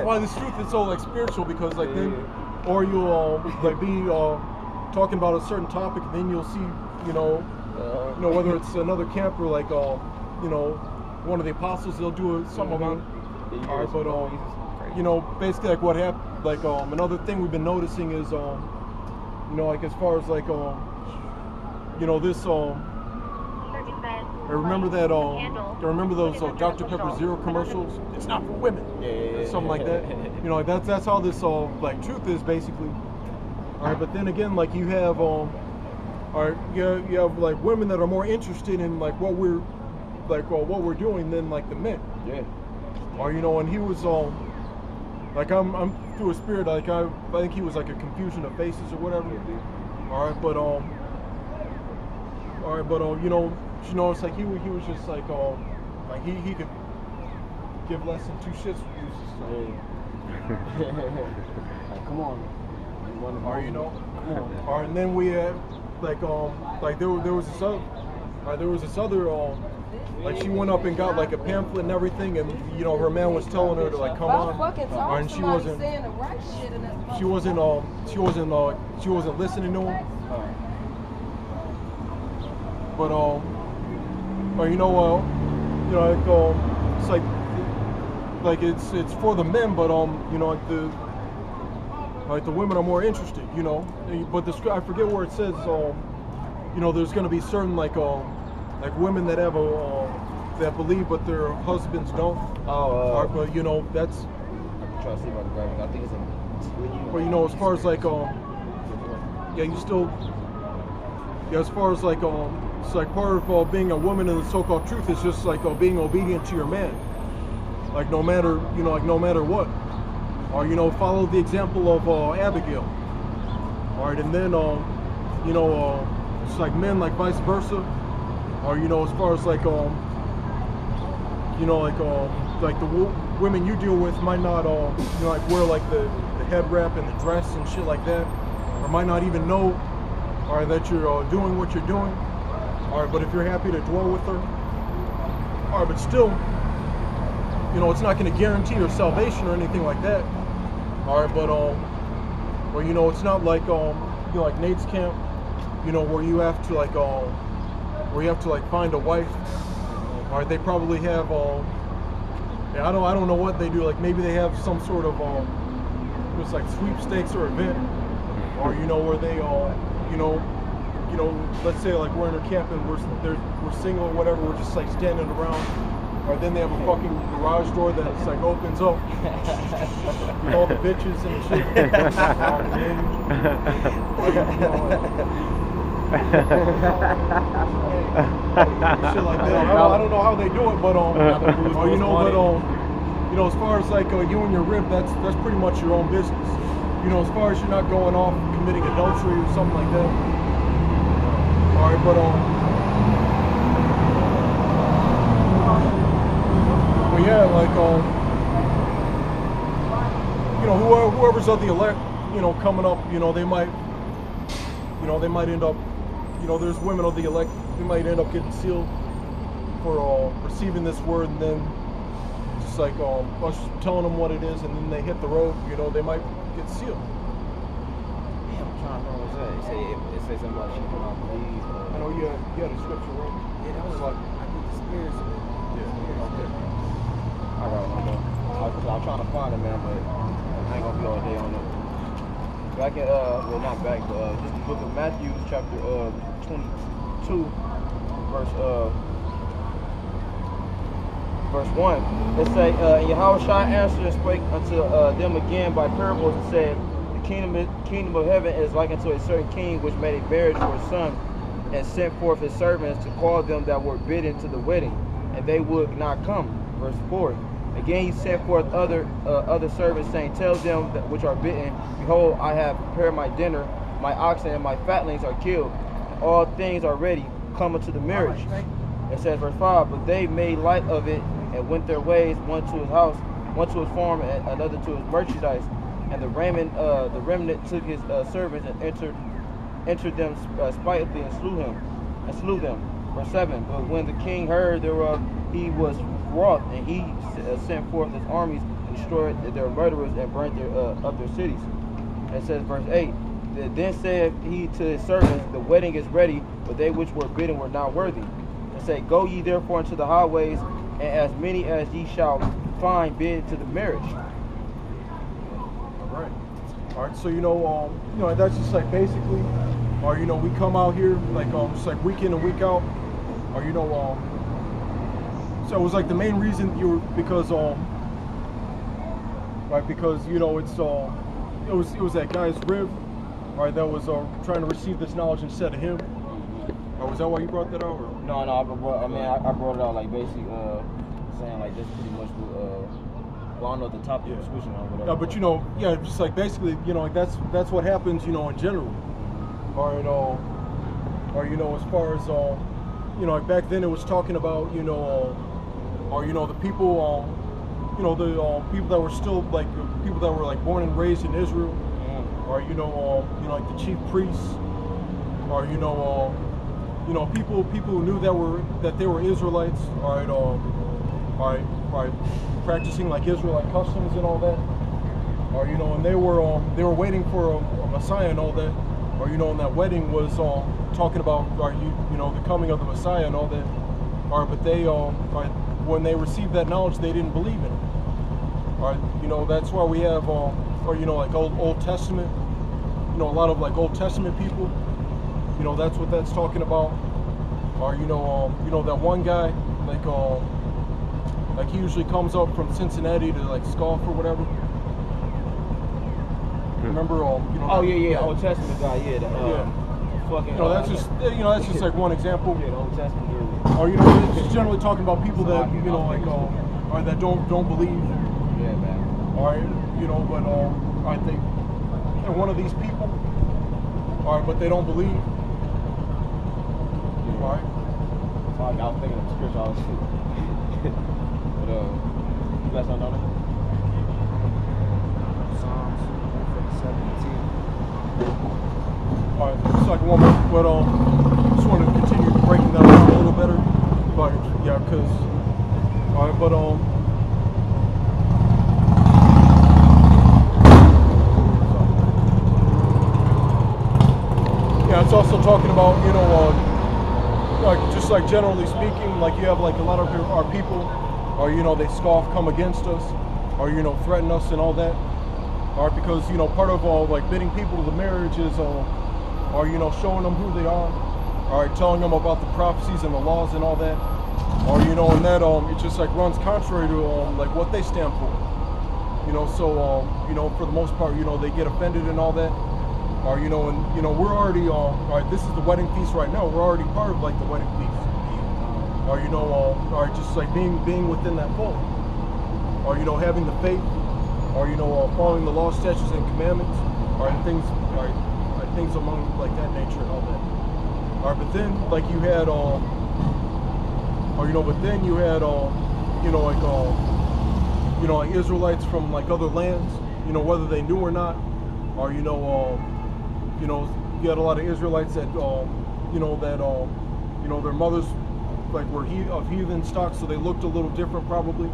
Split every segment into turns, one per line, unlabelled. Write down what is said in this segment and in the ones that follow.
why this truth is so like spiritual, because like then, or you'll like be talking about a certain topic, and then you'll see, whether it's another camp or like one of the apostles, they'll do something about it. All right, but basically like what happened, like another thing we've been noticing is like as far as like this I remember that I remember those Dr. Pepper Zero commercials. It's not for women. Something like that. Like that's how this like truth is basically. All right, but then again, like you have you have like women that are more interested in like what we're doing than like the men.
Yeah.
Or and he was like I'm through a spirit, like I think he was like a confusion of faces or whatever. All right, but it's like he was just like he could give less than two shits for you.
Like, come on.
Or come on. Or and then we had like there was this other like she went up and got like a pamphlet and everything, and her man was telling her to like come on, and she wasn't listening to him. But it's like it's for the men, but like the women are more interested, But I forget where it says there's going to be certain like women that have that believe, but their husbands don't. But that's.
I'm trying to see if I can grab it. I think it's in.
But as far as like as far as like it's like part of being a woman in the so-called truth is just like being obedient to your man, like no matter what, or follow the example of Abigail. All right, and then it's like men like vice versa, or as far as like like the women you deal with might not like wear like the head wrap and the dress and shit like that, or might not even know that you're doing what you're doing. All right, but if you're happy to dwell with her, all right, but still, it's not going to guarantee your salvation or anything like that. All right, but well, it's not like like Nate's camp, where you have to like find a wife. All right, they probably have I don't know what they do. Like maybe they have some sort of just like sweepstakes or event, or where they let's say like we're in a camp and we're single or whatever, we're just like standing around, or then they have a fucking garage door that's like opens up with all the bitches and shit. Shit like that. I don't know how they do it, but as far as like you and your rib, that's pretty much your own business. As far as you're not going off committing adultery or something like that. All right, but yeah, like whoever's of the elect, coming up, they might end up, there's women of the elect, they might end up getting sealed for receiving this word, and then just like us telling them what it is, and then they hit the road, they might get sealed.
Damn, I'm trying to remember what it says. It says something about she come out with these.
I know you had a scripture, right?
Yeah, that was like, I think the spirits.
Yeah.
Okay. I got it, I'm trying to find it, man, but I ain't gonna be all day on it. Back in, well, not back, but just the book of Matthew, chapter 22, verse 1. It say, and Yahushua answered and spake unto them again by parables and said, the kingdom of heaven is like unto a certain king which made a marriage for his son, and sent forth his servants to call them that were bidden to the wedding, and they would not come. Verse 4. Again he sent forth other servants, saying, tell them that which are bidden, behold, I have prepared my dinner, my oxen and my fatlings are killed, and all things are ready, come unto the marriage. It says, verse 5, but they made light of it, and went their ways, one to his house, one to his farm, and another to his merchandise. And the remnant took his servants and entered them spitefully and slew them. Verse 7. But when the king heard thereof, he was wroth, and he sent forth his armies and destroyed their murderers and burnt up their cities. And it says verse 8, then said he to his servants, the wedding is ready, but they which were bidden were not worthy. And said, go ye therefore into the highways, and as many as ye shall find bid to the marriage.
All right, so that's just like basically, or we come out here like just like week in and week out, or so it was like the main reason because it's it was that guy's rib, right, that was trying to receive this knowledge instead of him. Or was that why you brought that out? Or?
No, I brought it out like basically saying like that's pretty much well, I don't know the topic of switching on whatever.
Yeah, but just like basically, like that's what happens, in general. Or as far as like back then it was talking about, the people, the people that were still like people that were like born and raised in Israel, or like the chief priests, or people who knew that they were Israelites, practicing like Israelite customs and all that, or and they were waiting for a Messiah and all that, or and that wedding was talking about the coming of the Messiah and all that, but they when they received that knowledge they didn't believe in it. That's why we have like Old Testament, a lot of like Old Testament people, that's what that's talking about, or that one guy like he usually comes up from Cincinnati to like scoff or whatever. Remember
Oh yeah, Old Testament guy, fucking.
That's just like one example.
Yeah, the Old Testament.
Or just generally talking about people that or that don't believe.
Yeah, man.
All right, but I think they're one of these people. All right, but they don't believe.
Yeah.
All right.
I was thinking of spiritual shit. But you guys don't know that?
Psalms 17.
All right, it's like one more, but just want to continue breaking that down a little better. But yeah, because all right, but yeah, it's also talking about like just like generally speaking, like you have like a lot of our people, or they scoff, come against us, or threaten us and all that, or because part of like bidding people to the marriage is or showing them who they are, or telling them about the prophecies and the laws and all that, or and that it just like runs contrary to like what they stand for, so for the most part they get offended and all that. Or and we're already all right, this is the wedding feast right now, we're already part of like the wedding feast, or or just like being within that fold, or having the faith, or following the law, statutes, and commandments, or things among like that nature and all that. All right, but then like you had like Israelites from like other lands, whether they knew or not, or you had a lot of Israelites that their mothers like were of heathen stock, so they looked a little different probably.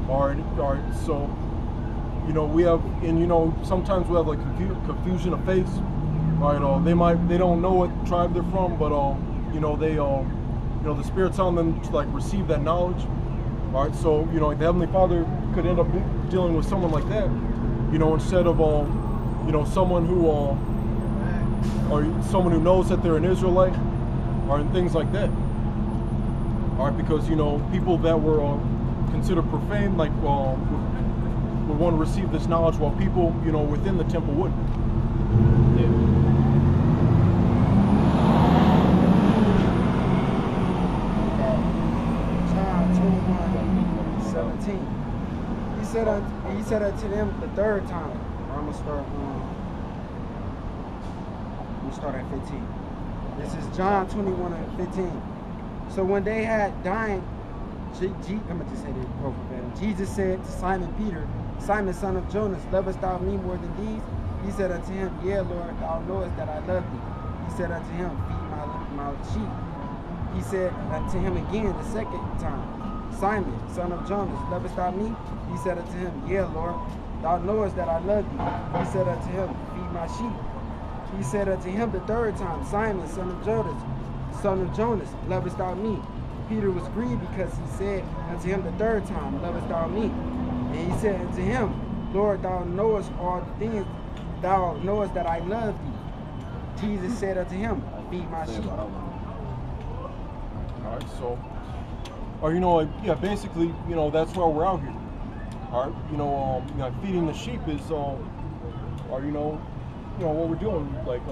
Or so we have, and sometimes we have like confusion of faiths. Right? They don't know what tribe they're from, but the Spirit's telling them to like receive that knowledge. All right, so like the Heavenly Father could end up dealing with someone like that, instead of someone who or someone who knows that they're an Israelite, or things like that. All right, because people that were considered profane, like would want to receive this knowledge, while people within the temple wouldn't. Yeah.
John 21:17. He said unto them the third time. I'm gonna start. We start at 15. This is John 21:15. So when they had dined, I'm gonna just say this verbatim. Jesus said to Simon Peter, Simon, son of Jonas, lovest thou me more than these? He said unto him, Yea, Lord, thou knowest that I love thee. He said unto him, Feed my sheep. He said unto him again the second time, Simon, son of Jonas, lovest thou me? He said unto him, Yea, Lord, thou knowest that I love thee. He said unto him, Feed my sheep. He said unto him the third time, Simon, son of Jonas, lovest thou me? Peter was grieved because he said unto him the third time, Lovest thou me? And he said unto him, Lord, thou knowest all the things, thou knowest that I love thee. Jesus said unto him, Feed my sheep.
Alright, so, or you know, like, yeah, basically, you know, that's why we're out here. Alright, feeding the sheep is, or you know what we're doing, like,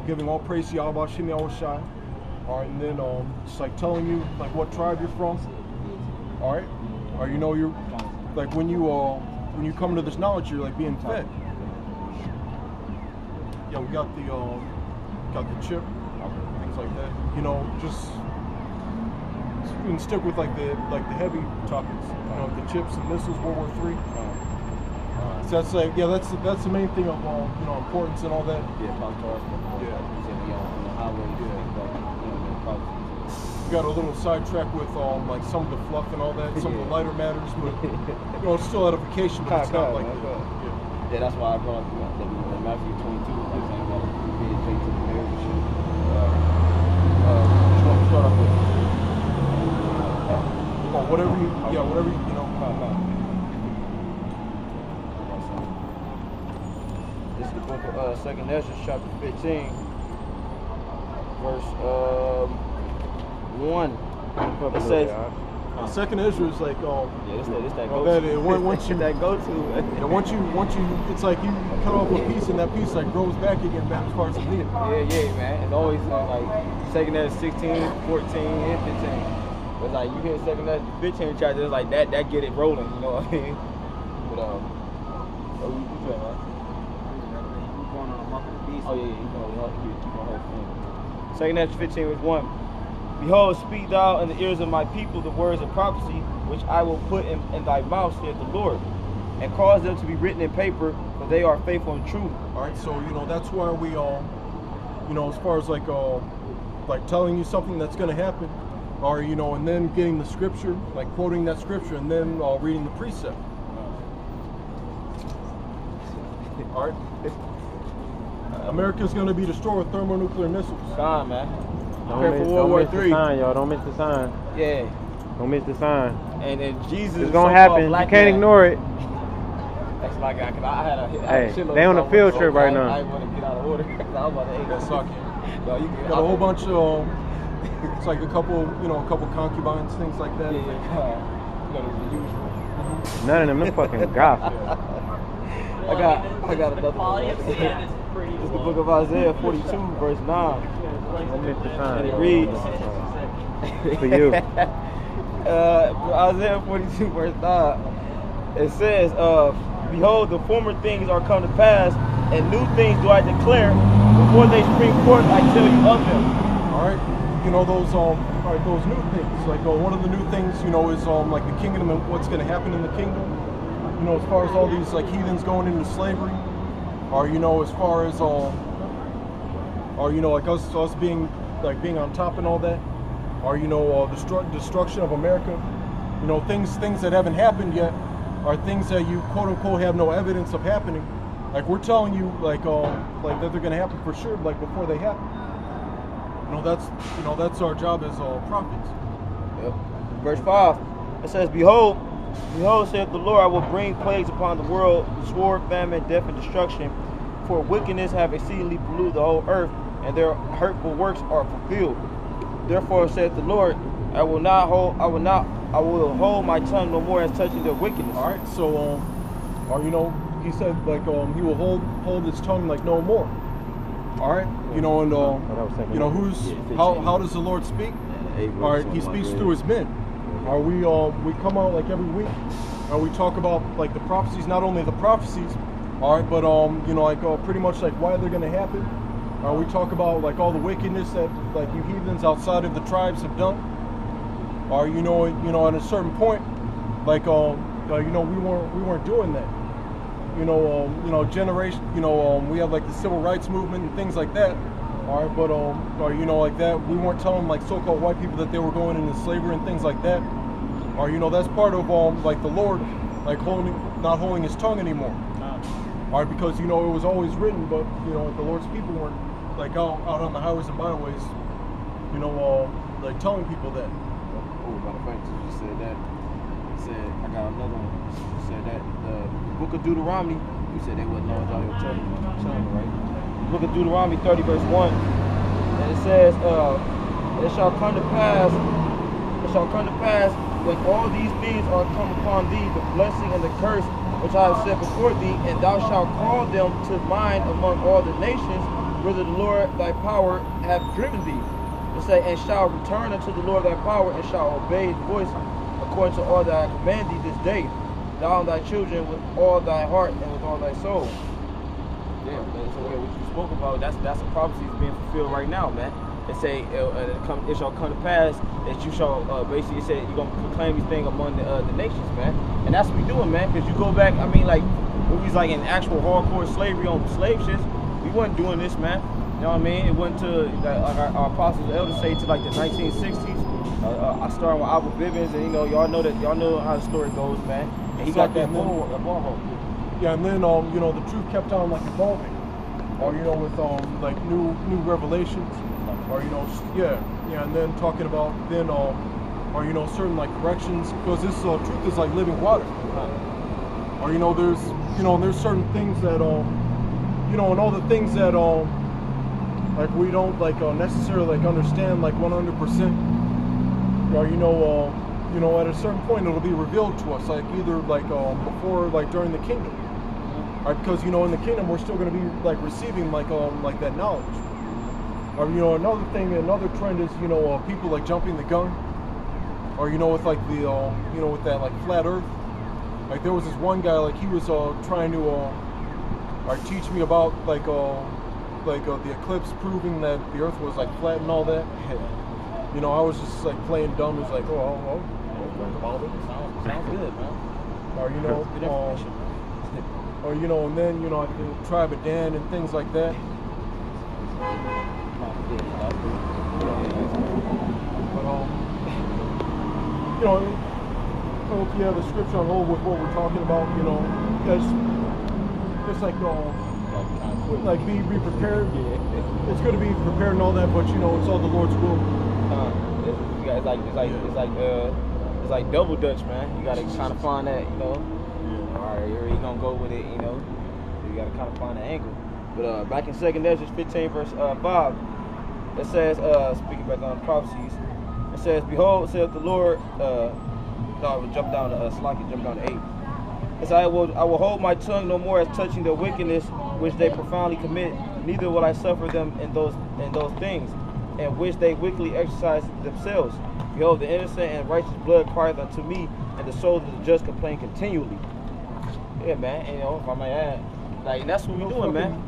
giving all praise to Yahweh Shem Yahushai. Alright, and then just like telling you like what tribe you're from. Alright, or you know you're like when you come into this knowledge, you're like being fed. Yeah, we got the chip, things like that. You know, just we can stick with like the heavy topics. You know, the chips and missiles, World War III. So that's like, yeah, that's the main thing of importance and all that.
Yeah, on the highway.
We got a little sidetrack with like some of the fluff and all that, some of the lighter matters, but it's still edification, but it's not like that.
Yeah, that's why I brought up the Matthew 22, like saying about being faith to the marriage and shit. Just want to start off with
whatever you know.
This is the book of 2nd Ezra, chapter 15, verse 1. It says,
2nd Ezra is like,
it's that go-to.
Once you
that go-to.
And once you, it's like you cut off a piece and that piece like grows back again, man, as far as the lead.
Yeah, man. It's always like 2nd Ezra 16, 14, and 15. But like you hear 2nd Ezra 15 chapter, it's like that get it rolling, you know what I mean? But what you doing, man? Oh yeah, keep on hold. 2nd Ezra 15 verse 1. Behold, speak thou in the ears of my people the words of prophecy, which I will put in thy mouth, saith the Lord, and cause them to be written in paper, for they are faithful and true.
Alright, so that's why we as far as like telling you something that's gonna happen, or and then getting the scripture, like quoting that scripture, and then reading the precept. Alright. America's gonna be destroyed with thermonuclear missiles.
God, man.
Don't miss the sign, y'all. Don't miss the sign.
Yeah.
Don't miss the sign.
And Jesus.
It's gonna happen. You can't ignore it.
That's my guy. Cause I had a
they on a field trip right now.
I didn't want to get out of order. I was about to
That's sucking.
No, you
got a whole bunch of. It's like a couple concubines, things like that.
Yeah. You know, the usual.
None of them fucking gospel.
I got another one. It's the book of Isaiah 42, verse 9.
Don't miss the sign.
And it reads
for you.
Isaiah 42, verse 9. It says, behold, the former things are come to pass, and new things do I declare. Before they spring forth, I tell you of them.
Alright, those new things. Like one of the new things, is like the kingdom and what's going to happen in the kingdom. As far as all these like heathens going into slavery, or as far as like us being on top and all that, or destruction of America, things that haven't happened yet, are things that you quote unquote have no evidence of happening. Like we're telling you like that they're gonna happen for sure, like before they happen. That's our job as prophets.
Yep. Verse 5, it says, Behold, saith the Lord, I will bring plagues upon the world, sword, famine, death, and destruction, for wickedness have exceedingly polluted the whole earth, and their hurtful works are fulfilled. Therefore saith the Lord, I will hold my tongue no more as touching their wickedness.
All right, so he said like he will hold his tongue like no more. All right, how does the Lord speak? All right, he speaks through his men. We come out like every week, and we talk about like the prophecies, not only the prophecies, all right, but pretty much like why they're gonna happen. We talk about like all the wickedness that like you heathens outside of the tribes have done. Or at a certain point, like we weren't doing that. Generation. We have like the civil rights movement and things like that. All right, but like that, we weren't telling like so-called white people that they were going into slavery and things like that. or you know, that's part of like the Lord, like not holding his tongue anymore. All right, because you know it was always written, but you know the Lord's people weren't like out on the highways and byways, you know, like telling people that.
Oh, matter of fact, you just said that. You said I got another one. You said that the book of Deuteronomy. You said they wouldn't know what y'all were telling me, right? The book of Deuteronomy 30 verse 1, and it says, "It shall come to pass. It shall come to pass when all these things are come upon thee, the blessing and the curse which I have set before thee, and thou shalt call them to mind among all the nations, whither the Lord thy power hath driven thee. It say, and shall return unto the Lord thy power, and shall obey his voice according to all that I command thee this day, thou and thy children with all thy heart and with all thy soul." Yeah, man. So what you spoke about, that's a prophecy that's being fulfilled right now, man. It say, it shall come to pass that you shall, basically it said you're going to proclaim these things among the nations, man. And that's what we're doing, man, because you go back, I mean, like, when we was like in actual hardcore slavery on slave ships, we wasn't doing this, man. You know what I mean? It went to, like our apostles and elders say, to like the 1960s. I started with Abba Bivens, and you know, y'all know how the story goes, man. And he got that ball.
Yeah, and then you know, the truth kept on like evolving, or you know, with like new revelations, or you know, yeah, and then talking about then or you know, certain like corrections, because this truth is like living water, or you know, there's certain things that you know, and all the things that like we don't like necessarily like understand like 100%, or you know, at a certain point it'll be revealed to us, like either like before, like during the kingdom. Right, because you know in the kingdom we're still going to be like receiving like that knowledge. Or you know, another trend is, you know, people like jumping the gun, or you know, with like the you know, with that like flat Earth. Like there was this one guy, like he was trying to like teach me about like the eclipse, proving that the Earth was like flat and all that. You know, I was just like playing dumb. It's like, oh,
Sounds good, man.
or you know,
Good information.
or you know, and then you know, the tribe of Dan and things like that. But you know, if you have a scripture on hold with what we're talking about, you know, it's like be prepared. It's good to be prepared and all that, but you know, it's all the Lord's will.
It's like double dutch, man. You gotta kind of find that, you know. All right, you're gonna go with it, you know. You gotta kind of find the angle. But back in 2nd Ezra 15 verse 5, it says, speaking back on prophecies, it says, "Behold, saith the Lord," jump down to 8. It says, I will hold my tongue no more as touching the wickedness which they profoundly commit, neither will I suffer them in those things, in which they wickedly exercise themselves. Behold, the innocent and righteous blood crieth unto me, and the souls of the just complain continually. Yeah, man, and, you know, if I might add, like, that's what we're doing, man.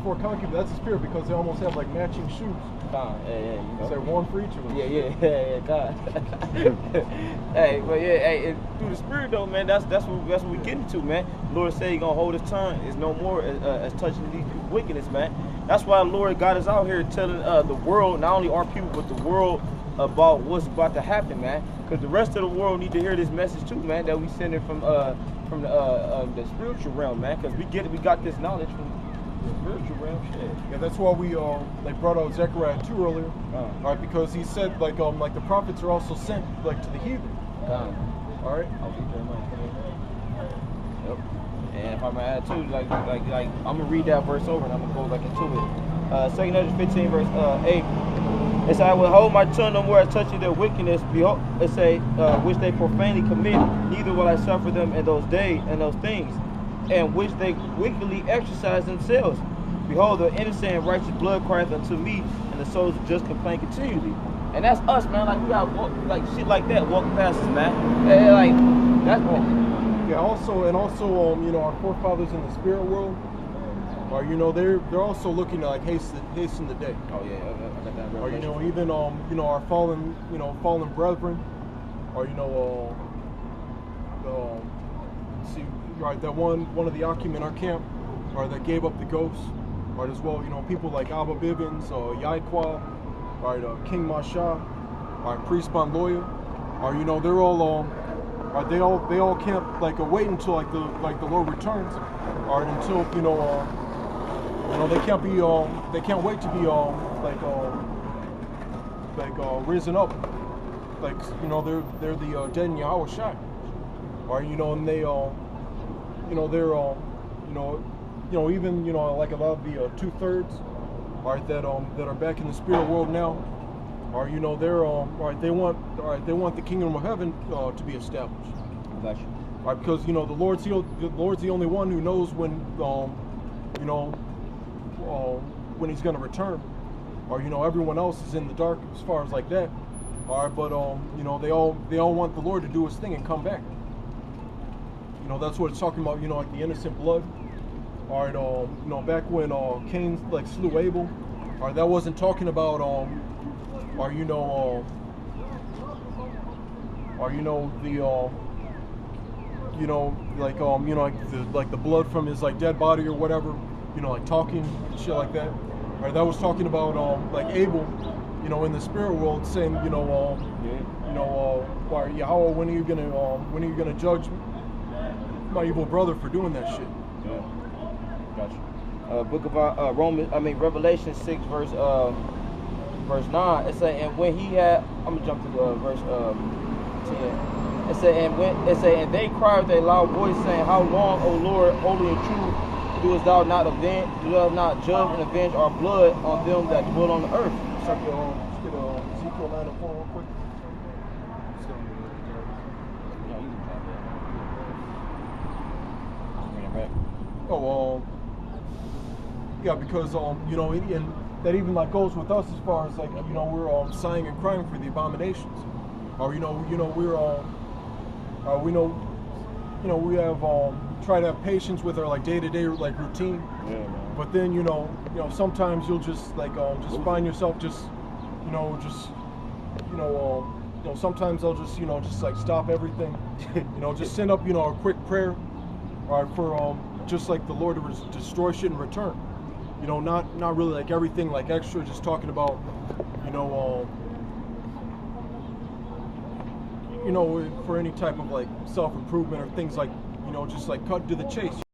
For concubine, that's the spirit, because they almost have like matching shoes.
Yeah, you know.
So they're one for each of them.
Yeah, God. Hey, but yeah, hey, through the spirit though, man, that's what we getting to, man. The Lord said He gonna hold His tongue is no more as touching these people's wickedness, man. That's why the Lord got us out here telling the world, not only our people, but the world, about what's about to happen, man. Because the rest of the world need to hear this message too, man. That we send it from the spiritual realm, man. Because we got this knowledge from spiritual realm, shit.
Yeah, that's why we like brought out Zechariah 2 earlier, right? Because he said like the prophets are also sent like to the heathen. All right.
I'll keep that in mind. Yep. And if I may add too, like I'm gonna read that verse over and I'm gonna go back into it. 2nd Ezra 15 verse 8. It says, I will hold my tongue no more as touching their wickedness. Behold, it say, which they profanely commit, neither will I suffer them in those days and those things, and which they wickedly exercise themselves. Behold, the innocent and righteous blood crieth unto me, and the souls of just complain continually. And that's us, man. Like, we got walk, like shit like that walking past us, man. And, like, that's what.
Yeah. Also, you know, our forefathers in the spirit world, or you know, they're also looking to like hasten the day.
Oh yeah, I got that.
Or you know, even you know, our fallen brethren, or you know, see, right, that one of the Akim in our camp, or that gave up the ghost, right, as well, you know, people like Abba Bivens, Yaikwa, right, King Masha, right, Priest Bonloya, or you know they're all or they all can't like wait until like the Lord returns, or until you know they can't wait to be risen up, like you know they're the dead in Yahweh Shai, or you know and they you know they're you know even you know like a lot of the 2/3 that are back in the spirit world now, or you know they're they want the kingdom of heaven to be established.
Got you.
Right, because you know the Lord's the only one who knows when you know when he's going to return, or you know everyone else is in the dark as far as like that. All right, but you know they all want the Lord to do his thing and come back. You know that's what it's talking about. You know like the innocent blood. All right, you know back when Cain like slew Abel. All right, that wasn't talking about or you know the you know like the blood from his like dead body or whatever, you know like talking shit like that. All right, that was talking about like Abel, you know in the spirit world saying you know Yahweh, when are you gonna judge my evil brother for doing that shit?
Yeah. Gotcha. Book of Revelation 6 verse 9. It say, and when he had, I'm gonna jump to verse 10. It say, and they cried with a loud voice, saying, how long, O Lord, holy and true, doest thou not judge and avenge our blood on them that dwell on the earth?
Let's get Ezekiel 9 and 4 real quick. Oh, yeah, because you know, and that even like goes with us as far as like you know we're sighing and crying for the abominations, or you know we have try to have patience with our like day-to-day like routine.
Yeah, man.
But then you know sometimes you'll just like just find yourself sometimes I'll just just like stop everything, just send up a quick prayer, for just like the Lord to destroy shit in return. Not really like everything like extra, just talking about for any type of like self-improvement or things like just like cut to the chase.